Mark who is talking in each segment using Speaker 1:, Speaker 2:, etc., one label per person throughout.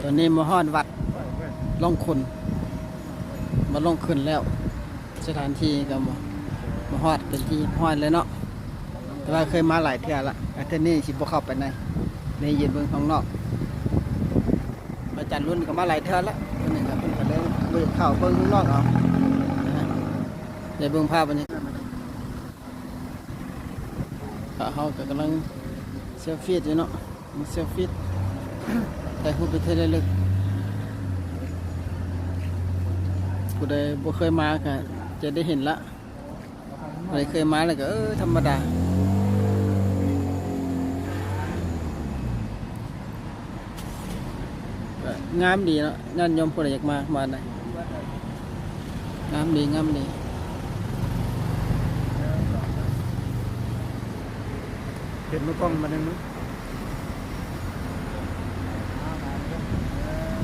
Speaker 1: อนนี้มาฮอดวัดล่องคุณมาลงขึ้นแล้วสถานที่ก็มาฮอดเป็นที่ฮอดเลยเนาะแต่ว่าเคยมาหลายเทื่อละแต่เทื่อนี้สิบ่เข้าไปในยืนเบิ่งข้างนอกอาจารย์รุ่นก็มาหลายเทื่อละเพิ่นก็เลยบ่เข้าเบิ่งข้างนอกเอาได้เบิ่งภาพบรรยากาศเฮาก็กำลังเซลฟี่อยู่เนาะมาเซลฟี่ถ่ายรูปไปเท่าลึกผู้ใดบ่เคยมาก็จะได้เห็นละผู้ใดเคยมาแล้วก็ธรรมดางามดีเนาะญาติโยมผู้ใดอยากมาได้งามดีเห็นมือกล้องมาได้มั้ย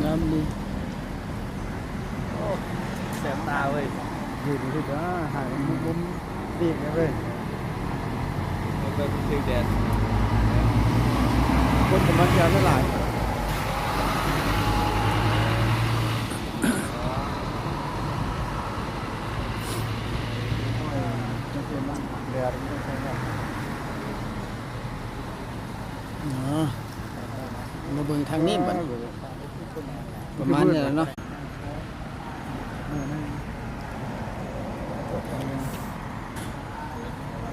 Speaker 1: งามดี
Speaker 2: แสบตาเว้ย
Speaker 1: อยู่ดีๆก็หายมุมดีนะเว้ย
Speaker 2: มันเป็นชื่อแดน
Speaker 1: คนกำลังจะหลายมาเบิ่งทางนี้บัดประมาณนี้แหละเนาะ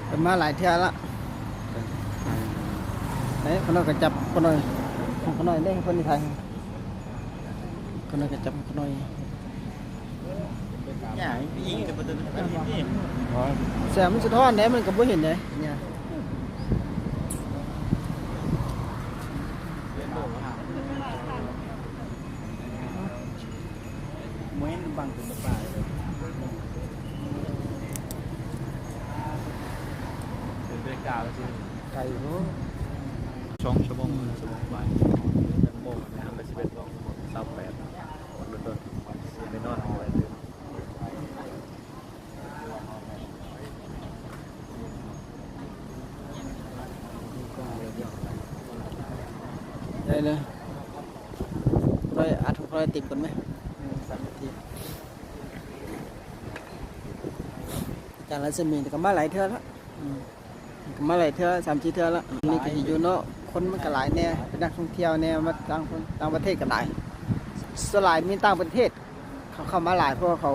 Speaker 1: เป็นมาหลายเที่ยวละไหนคนน้อยก็จับคนน้อยได้คนที่ไทยคนน้อยก็จับคนน้อย
Speaker 2: เนี่ยยิงกับประตูนี่
Speaker 1: แสงมันสะท้อนได้มันก็บ่เห็นเลยเนี่ย
Speaker 2: เหมือนบังถึงตาเลยเป็นเรื่องกาวจริง
Speaker 1: ไก่เนาะ
Speaker 2: ชั่วโมงไปชั่วโมงนะครับไป11 โมง28วันรุ่นต้นไม่นอนเอาไว้
Speaker 1: ได้เลยร้อยติดกันไหม3 นาทีจากรัศมีก็มาหลายเท่าแล้วมาหลายเท่า3-4 เท่าแล้วนี่ก็อยู่เนาะคนมันก็หลายแน่เป็นนักท่องเที่ยวแน่มาต่างประเทศก็หลายสลายมีต่างประเทศเขาเข้ามาหลายเพราะเขา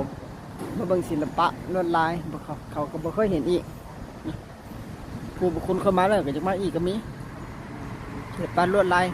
Speaker 1: มาเบิ่งศิลปะลวดลายเขาก็บ่เคยเห็นอีกผู้บุคคลเข้ามาแล้วก็จะมาอีกก็มีศิลปะลวดลาย